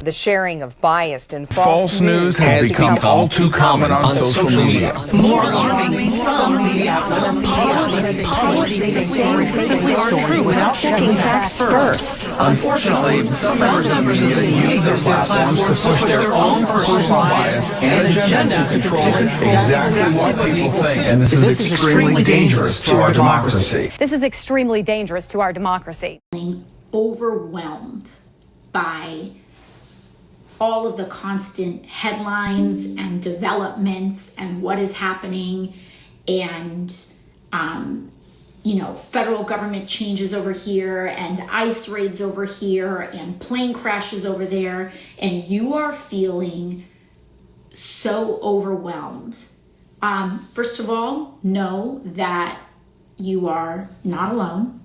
The sharing of biased and False news has become all too common on social media. More alarming, some media outlets publish things that aren't true without checking facts first. Unfortunately, some members of the media use their platforms to push their own personal bias and agenda to control exactly what people think. And this is extremely dangerous to our democracy. This is extremely dangerous to our democracy. Overwhelmed by all of the constant headlines and developments and what is happening, and federal government changes over here and ICE raids over here and plane crashes over there, and you are feeling so overwhelmed. First of all, know that you are not alone.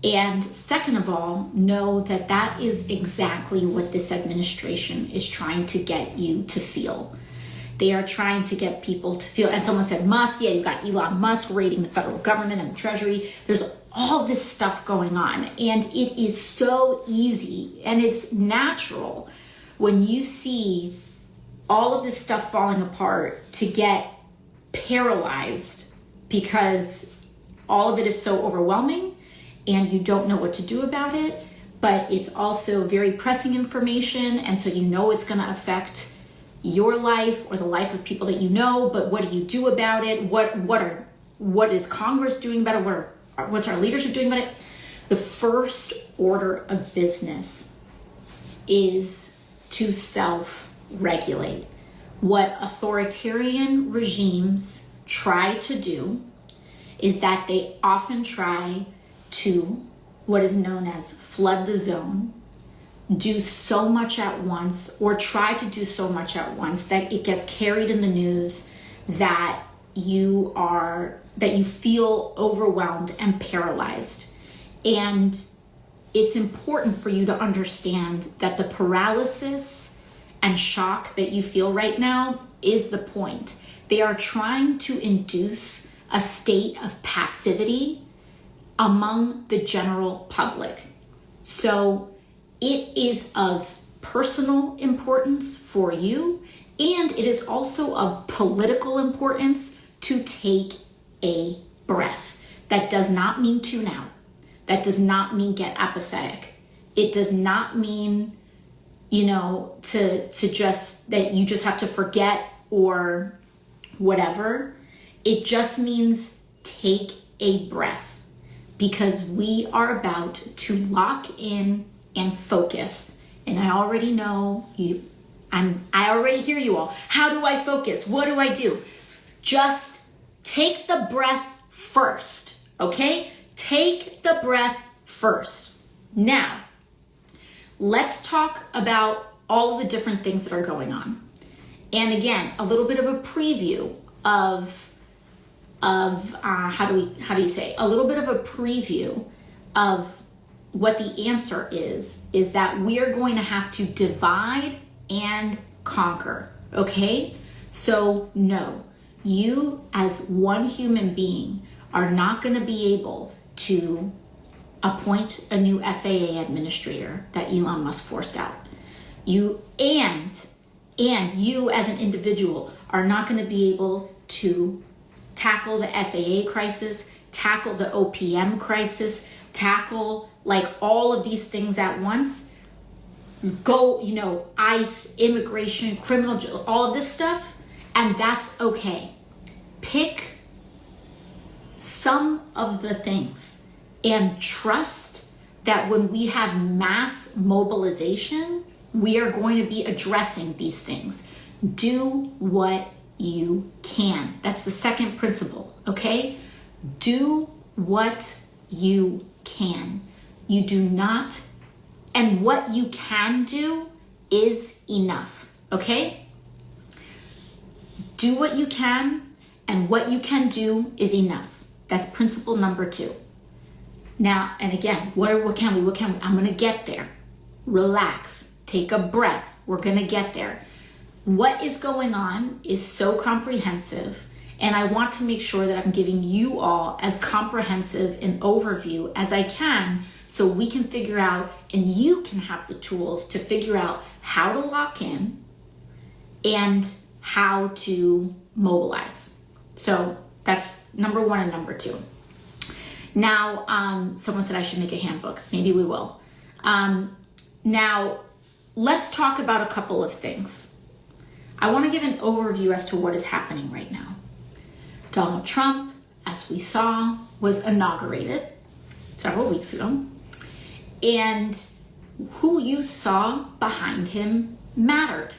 And second of all, know that that is exactly what this administration is trying to get you to feel. They are trying to get people to feel, and someone said Musk, yeah, you got Elon Musk raiding the federal government and the Treasury. There's all this stuff going on, and it is so easy and it's natural when you see all of this stuff falling apart to get paralyzed because all of it is so overwhelming and you don't know what to do about it, but it's also very pressing information, and so you know it's going to affect your life or the life of people that you know, but what do you do about it? What is Congress doing about it? What's our leadership doing about it? The first order of business is to self-regulate. What authoritarian regimes try to do is that they often try to, what is known as flood the zone, do so much at once, or try to do so much at once that it gets carried in the news, that you feel overwhelmed and paralyzed. And it's important for you to understand that the paralysis and shock that you feel right now is the point. They are trying to induce a state of passivity among the general public. So it is of personal importance for you, and it is also of political importance to take a breath. That does not mean tune out. That does not mean get apathetic. It does not mean, to just that you just have to forget or whatever. It just means take a breath, because we are about to lock in and focus. And I already know you, I already hear you all. How do I focus? What do I do? Just take the breath first, okay? Take the breath first. Now, let's talk about all of the different things that are going on. And again, a little bit of a preview of a little bit of a preview of what the answer is that we are going to have to divide and conquer, okay? So no, you as one human being are not going to be able to appoint a new FAA administrator that Elon Musk forced out. You and you as an individual are not going to be able to tackle the FAA crisis, tackle the OPM crisis, tackle all of these things at once. Go, ICE, immigration, criminal, all of this stuff, and that's okay. Pick some of the things and trust that when we have mass mobilization, we are going to be addressing these things. Do what you can. That's the second principle, okay? Do what you can. You do not, and what you can do is enough, okay? Do what you can, and what you can do is enough. That's principle number 2. Now, and again, what can we? I'm gonna get there. Relax, take a breath. We're gonna get there. What is going on is so comprehensive, and I want to make sure that I'm giving you all as comprehensive an overview as I can, so we can figure out, and you can have the tools to figure out how to lock in and how to mobilize. So that's number one and number two. Now, someone said I should make a handbook. Maybe we will. Now, let's talk about a couple of things. I want to give an overview as to what is happening right now. Donald Trump, as we saw, was inaugurated several weeks ago. And who you saw behind him mattered.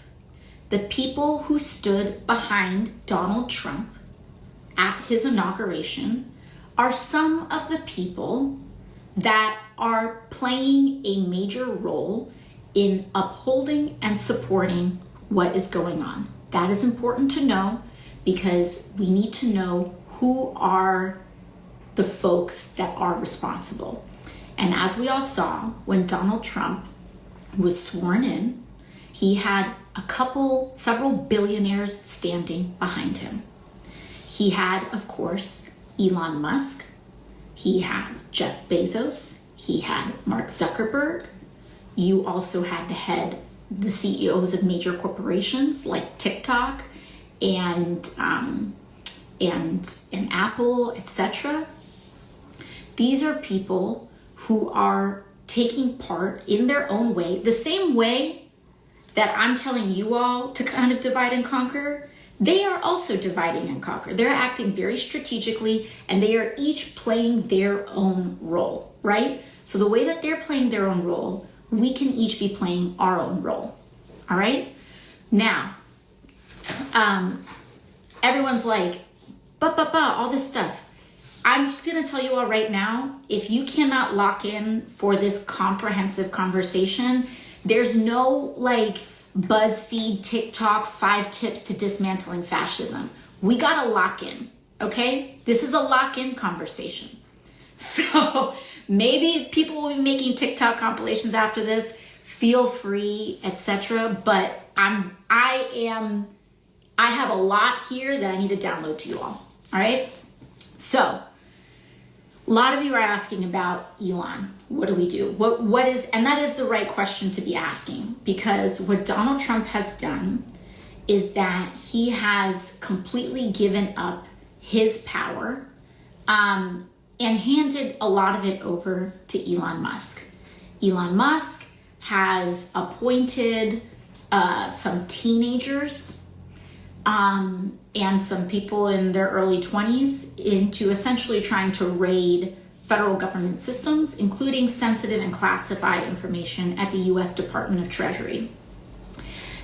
The people who stood behind Donald Trump at his inauguration are some of the people that are playing a major role in upholding and supporting what is going on. That is important to know because we need to know who are the folks that are responsible. And as we all saw, when Donald Trump was sworn in, he had several billionaires standing behind him. He had, of course, Elon Musk. He had Jeff Bezos. He had Mark Zuckerberg. You also had the CEOs of major corporations like TikTok and Apple, etc. These are people who are taking part in their own way, the same way that I'm telling you all to kind of divide and conquer. They are also dividing and conquer. They're acting very strategically, and they are each playing their own role, right? So the way that they're playing their own role, we can each be playing our own role, all right? Now, everyone's like, all this stuff. I'm gonna tell you all right now, if you cannot lock in for this comprehensive conversation, there's no like BuzzFeed, TikTok, 5 tips to dismantling fascism. We gotta lock in, okay? This is a lock-in conversation. So maybe people will be making TikTok compilations after this, feel free, etc. But I have a lot here that I need to download to you all right? So a lot of you are asking about Elon. What do we do? What is, and that is the right question to be asking, because what Donald Trump has done is that he has completely given up his power and handed a lot of it over to Elon Musk. Elon Musk has appointed some teenagers and some people in their early 20s into essentially trying to raid federal government systems, including sensitive and classified information at the U.S. Department of Treasury.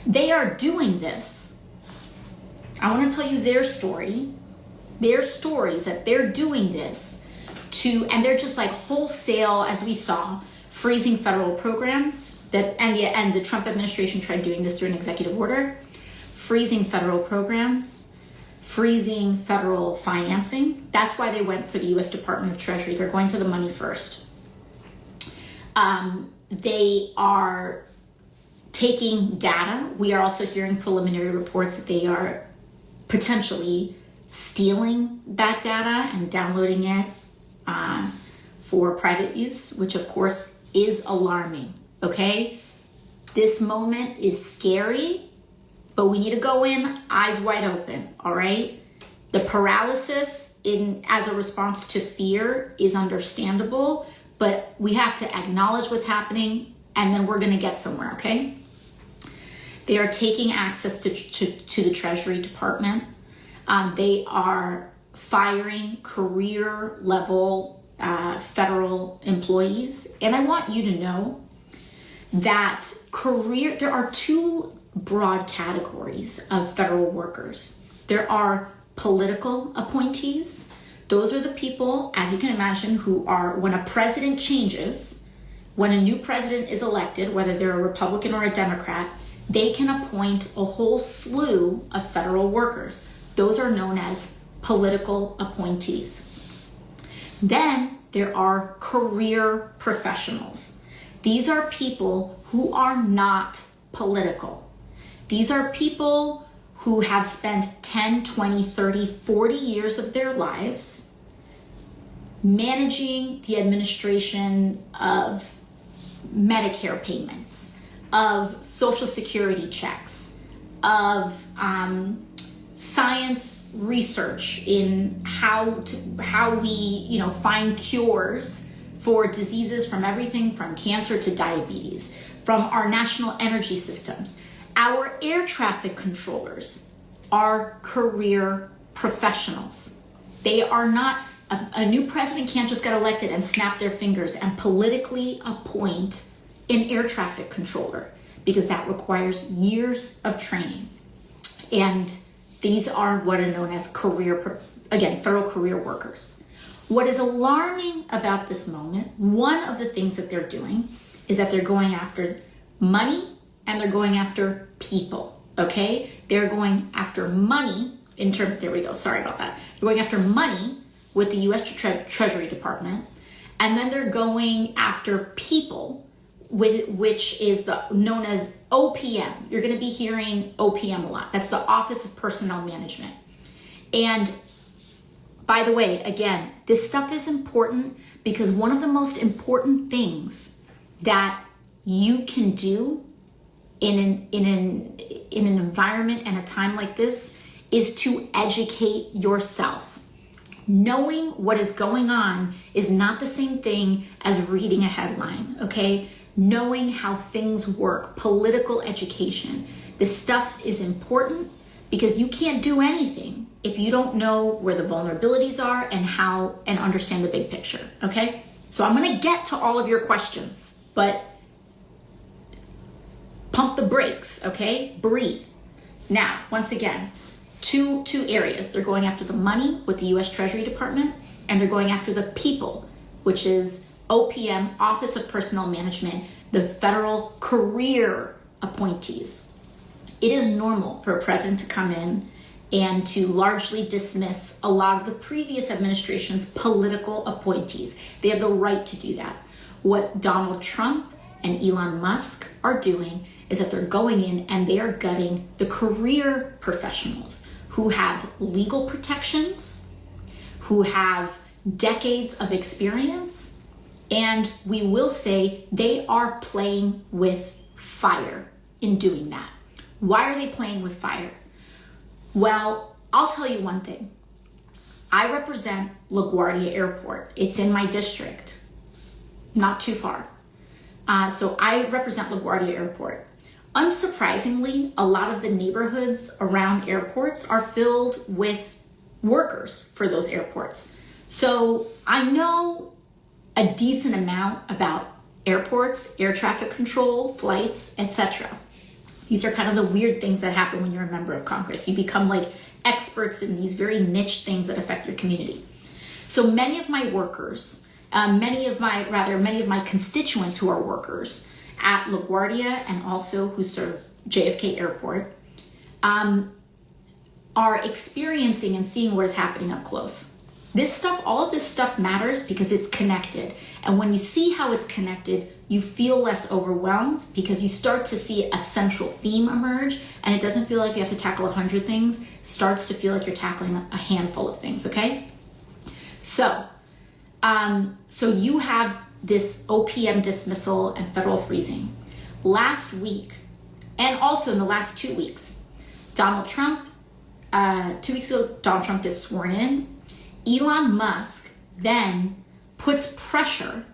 They are doing this. I want to tell you their story. Their stories that they're doing this to, and they're just like wholesale, as we saw, freezing federal programs. And the Trump administration tried doing this through an executive order, freezing federal programs, freezing federal financing. That's why they went for the U.S. Department of Treasury. They're going for the money first. They are taking data. We are also hearing preliminary reports that they are potentially stealing that data and downloading it for private use, which of course is alarming, okay? This moment is scary, but we need to go in eyes wide open, all right? The paralysis as a response to fear is understandable, but we have to acknowledge what's happening and then we're gonna get somewhere, okay? They are taking access to the Treasury Department. They are firing career level federal employees. And I want you to know that there are two broad categories of federal workers. There are political appointees. Those are the people, as you can imagine, who are, when a president changes, when a new president is elected, whether they're a Republican or a Democrat, they can appoint a whole slew of federal workers. Those are known as political appointees. Then there are career professionals. These are people who are not political. These are people who have spent 10, 20, 30, 40 years of their lives managing the administration of Medicare payments, of Social Security checks, of science research in how we find cures for diseases, from everything from cancer to diabetes, from our national energy systems. Our air traffic controllers are career professionals. They are not, a new president can't just get elected and snap their fingers and politically appoint an air traffic controller, because that requires years of training. And these are what are known as federal career workers. What is alarming about this moment, one of the things that they're doing is that they're going after money and they're going after people, okay? They're going after money there we go, sorry about that. They're going after money with the U.S. Treasury Department, and then they're going after people, which is known as OPM. You're going to be hearing OPM a lot. That's the Office of Personnel Management. And by the way, again, this stuff is important because one of the most important things that you can do in an environment and a time like this is to educate yourself. Knowing what is going on is not the same thing as reading a headline, okay? Knowing how things work, political education. This stuff is important because you can't do anything if you don't know where the vulnerabilities are and understand the big picture, okay? So I'm gonna get to all of your questions, but pump the brakes, okay? Breathe. Now, once again, two areas. They're going after the money with the U.S. Treasury Department, and they're going after the people, which is OPM, Office of Personnel Management, the federal career appointees. It is normal for a president to come in and to largely dismiss a lot of the previous administration's political appointees. They have the right to do that. What Donald Trump and Elon Musk are doing is that they're going in and they are gutting the career professionals who have legal protections, who have decades of experience, and we will say they are playing with fire in doing that. Why are they playing with fire? Well, I'll tell you one thing. I represent LaGuardia Airport. It's in my district, not too far. So I represent LaGuardia Airport. Unsurprisingly, a lot of the neighborhoods around airports are filled with workers for those airports. So I know a decent amount about airports, air traffic control, flights, etc. These are kind of the weird things that happen when you're a member of Congress. You become like experts in these very niche things that affect your community. So many of my workers, many of my constituents who are workers at LaGuardia and also who serve JFK Airport, are experiencing and seeing what is happening up close. This stuff, all of this stuff matters because it's connected. And when you see how it's connected, you feel less overwhelmed because you start to see a central theme emerge, and it doesn't feel like you have to tackle 100 things. It starts to feel like you're tackling a handful of things, okay? So you have this OPM dismissal and federal freezing. Last week, and also in the last 2 weeks, Donald Trump, 2 weeks ago, Donald Trump gets sworn in. Elon Musk then puts pressure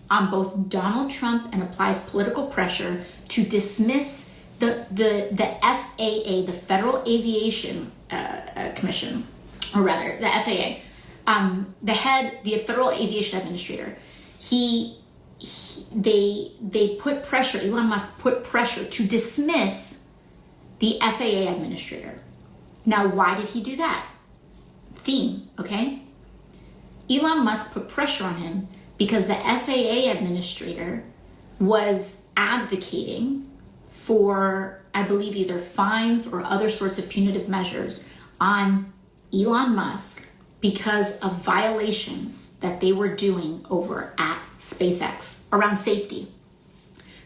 on both Donald Trump and applies political pressure to dismiss the FAA, the Federal Aviation Commission, or rather the FAA, the Federal Aviation Administrator. They put pressure, Elon Musk put pressure to dismiss the FAA administrator. Now, why did he do that? Theme, okay? Elon Musk put pressure on him because the FAA administrator was advocating for, I believe, either fines or other sorts of punitive measures on Elon Musk because of violations that they were doing over at SpaceX around safety.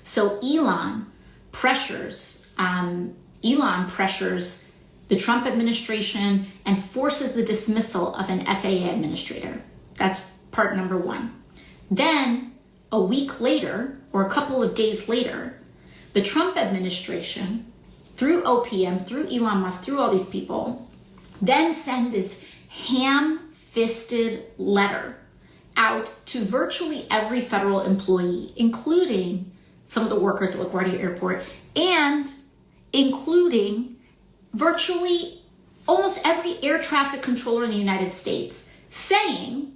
So Elon pressures the Trump administration and forces the dismissal of an FAA administrator. That's part number one. Then a week later, or a couple of days later, the Trump administration, through OPM, through Elon Musk, through all these people, then send this ham-fisted letter out to virtually every federal employee, including some of the workers at LaGuardia Airport, and including virtually almost every air traffic controller in the United States, saying,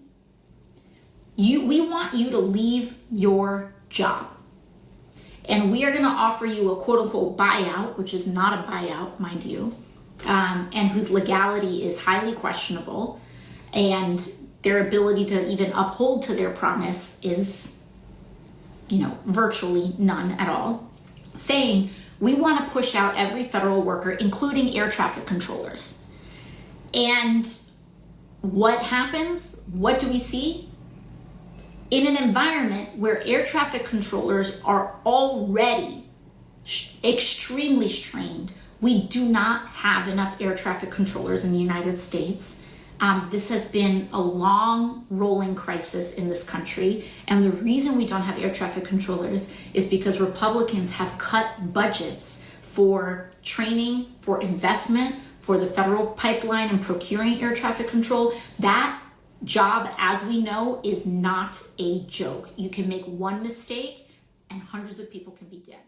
we want you to leave your job. And we are going to offer you a quote-unquote buyout, which is not a buyout, mind you, and whose legality is highly questionable, and their ability to even uphold to their promise is, virtually none at all, saying we want to push out every federal worker, including air traffic controllers. And what happens? What do we see? In an environment where air traffic controllers are already extremely strained, we do not have enough air traffic controllers in the United States. This has been a long rolling crisis in this country. And the reason we don't have air traffic controllers is because Republicans have cut budgets for training, for investment, for the federal pipeline and procuring air traffic control. That job, as we know, is not a joke. You can make one mistake and hundreds of people can be dead.